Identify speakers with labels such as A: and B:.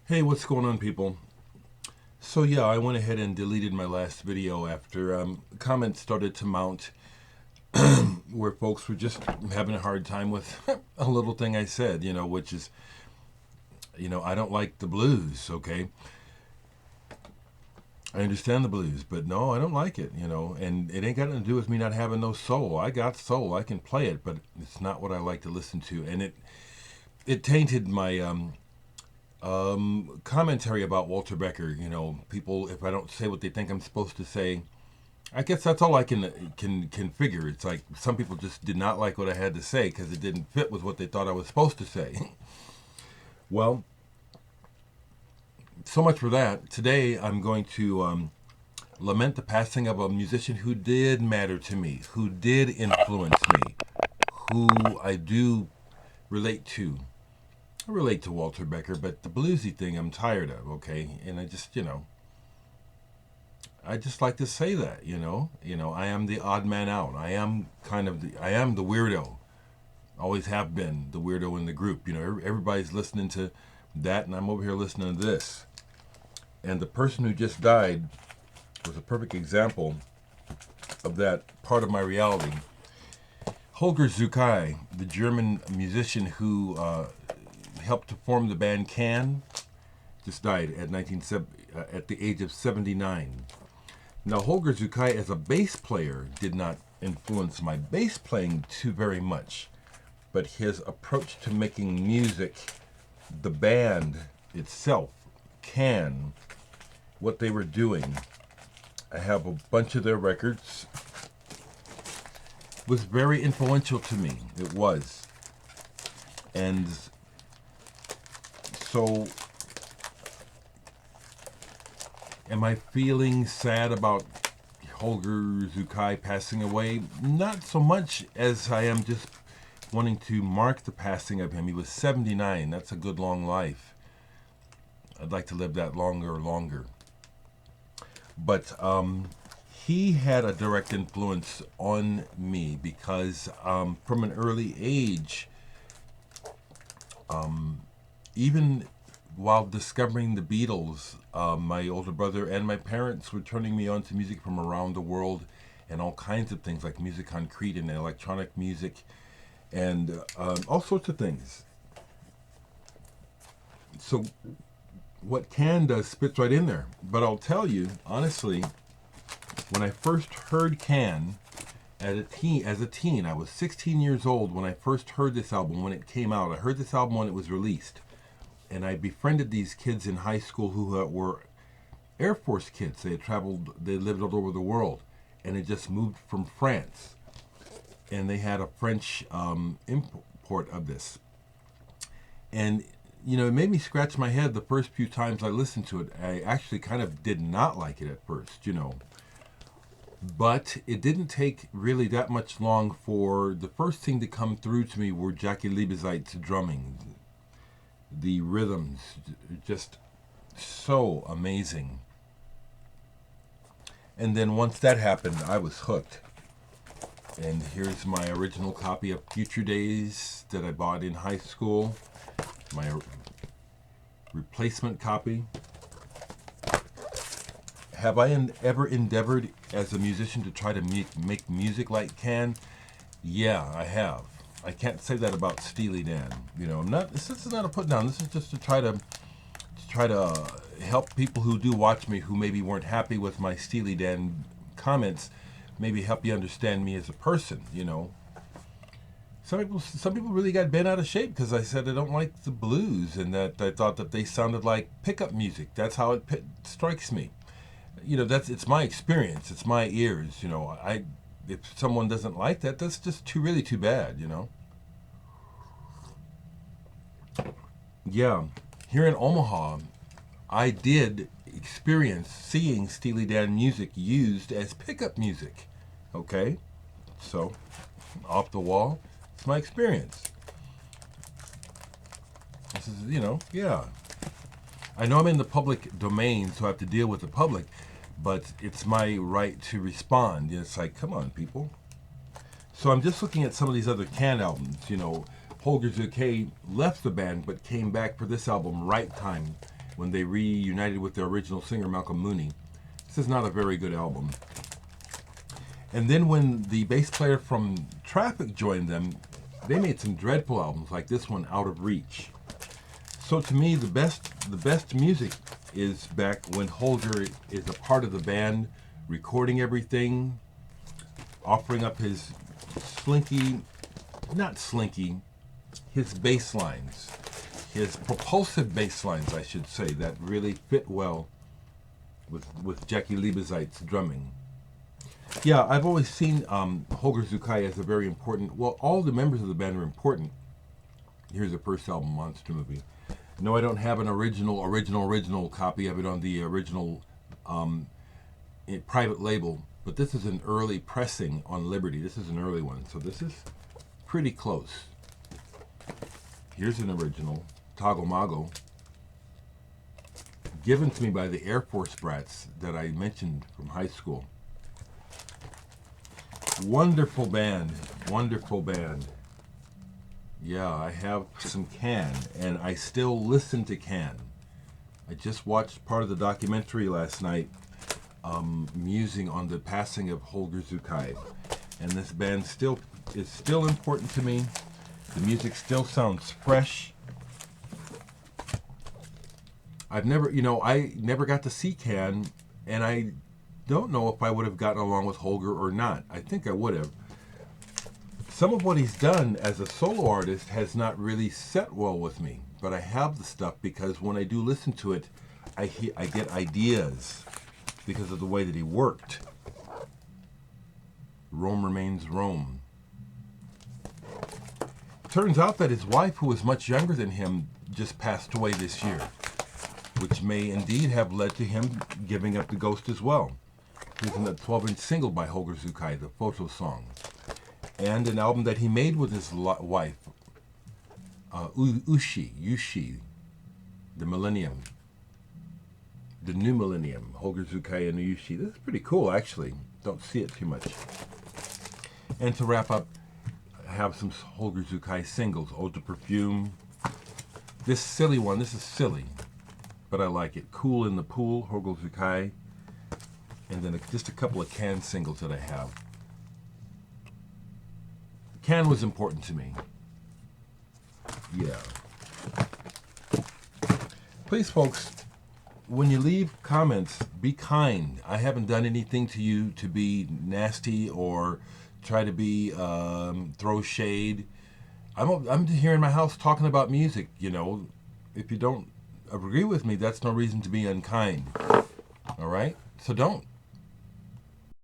A: Hey, what's going on, people? So yeah, I went ahead and deleted my last video after comments started to mount where folks were just having a hard time with a little thing I said, which is, I don't like the blues, okay? I understand the blues, but no, I don't like it, and it ain't got nothing to do with me not having no soul. I got soul, I can play it, but it's not what I like to listen to, and it tainted my commentary about Walter Becker. People, if I don't say what they think I'm supposed to say, I guess that's all I can figure. It's like some people just did not like what I had to say because it didn't fit with what they thought I was supposed to say. Well, so much for that. Today I'm going to lament the passing of a musician who did matter to me, who did influence me, who I do relate to. I relate to Walter Becker, but the bluesy thing I'm tired of, okay? And I just like to say that, I am the odd man out. I am the weirdo. Always have been the weirdo in the group. Everybody's listening to that, and I'm over here listening to this. And the person who just died was a perfect example of that part of my reality. Holger Czukay, the German musician who helped to form the band Can, just died at the age of 79. Now, Holger Czukay as a bass player did not influence my bass playing too very much, but his approach to making music, the band itself, Can, what they were doing, I have a bunch of their records, was very influential to me. It was. And so, am I feeling sad about Holger Czukay passing away? Not so much as I am just wanting to mark the passing of him. He was 79. That's a good long life. I'd like to live that longer. But he had a direct influence on me because from an early age, even while discovering the Beatles, my older brother and my parents were turning me on to music from around the world and all kinds of things like music concrete and electronic music and all sorts of things. So what Can does spits right in there. But I'll tell you, honestly, when I first heard Can as a teen, I was 16 years old when I first heard this album when it came out. I heard this album when it was released. And I befriended these kids in high school who were Air Force kids. They lived all over the world, and they just moved from France. And they had a French import of this. And, it made me scratch my head the first few times I listened to it. I actually kind of did not like it at first, But it didn't take really that much long for the first thing to come through to me were Jackie Liebezeit's drumming. The rhythms, just so amazing. And then once that happened, I was hooked. And here's my original copy of Future Days that I bought in high school. My replacement copy. Have I ever endeavored as a musician to try to make music like Can? Yeah, I have. I can't say that about Steely Dan. This is not a put down. This is just to try to help people who do watch me who maybe weren't happy with my Steely Dan comments, maybe help you understand me as a person. Some people really got bent out of shape because I said I don't like the blues and that I thought that they sounded like pickup music. That's how it strikes me. It's my experience. It's my ears. If someone doesn't like that, that's just really too bad. Yeah, here in Omaha, I did experience seeing Steely Dan music used as pickup music. Okay, so off the wall, it's my experience. This is, yeah. I know I'm in the public domain, so I have to deal with the public, but it's my right to respond. It's like, come on, people. So I'm just looking at some of these other Can albums. Holger Czukay left the band but came back for this album, Right Time. when they reunited with their original singer, Malcolm Mooney. This is not a very good album. And then when the bass player from Traffic joined them, they made some dreadful albums like this one, Out of Reach. So to me, the best music is back when Holger is a part of the band, recording everything, offering up his his bass lines, his propulsive bass lines, I should say, that really fit well with Jackie Liebezeit's drumming. Yeah, I've always seen Holger Czukay as a very important, well, all the members of the band are important. Here's the first album, Monster Movie. No, I don't have an original copy of it on the original private label, but this is an early pressing on Liberty. This is an early one, so this is pretty close. Here's an original, Toggle Mago, given to me by the Air Force brats that I mentioned from high school. Wonderful band, wonderful band. Yeah, I have some Can, and I still listen to Can. I just watched part of the documentary last night, musing on the passing of Holger Czukay. And this band is still important to me. The music still sounds fresh. I never got to see Can, and I don't know if I would have gotten along with Holger or not. I think I would have. Some of what he's done as a solo artist has not really set well with me, but I have the stuff because when I do listen to it, I get ideas because of the way that he worked. Rome Remains Rome. Turns out that his wife, who was much younger than him, just passed away this year, which may indeed have led to him giving up the ghost as well. Here's a 12-inch single by Holger Czukay, the Photo Song, and an album that he made with his wife, Ushi, the Millennium, the New Millennium, Holger Czukay and Ushi. This is pretty cool, actually. Don't see it too much. And to wrap up, I have some Holger Czukay singles, Ode to Perfume. This silly one, this is silly, but I like it. Cool in the Pool, Holger Czukay. And then just a couple of Can singles that I have. Can was important to me. Yeah. Please, folks, when you leave comments, be kind. I haven't done anything to you to be nasty or try to be throw shade. I'm here in my house talking about music. If you don't agree with me, that's no reason to be unkind. All right? So don't.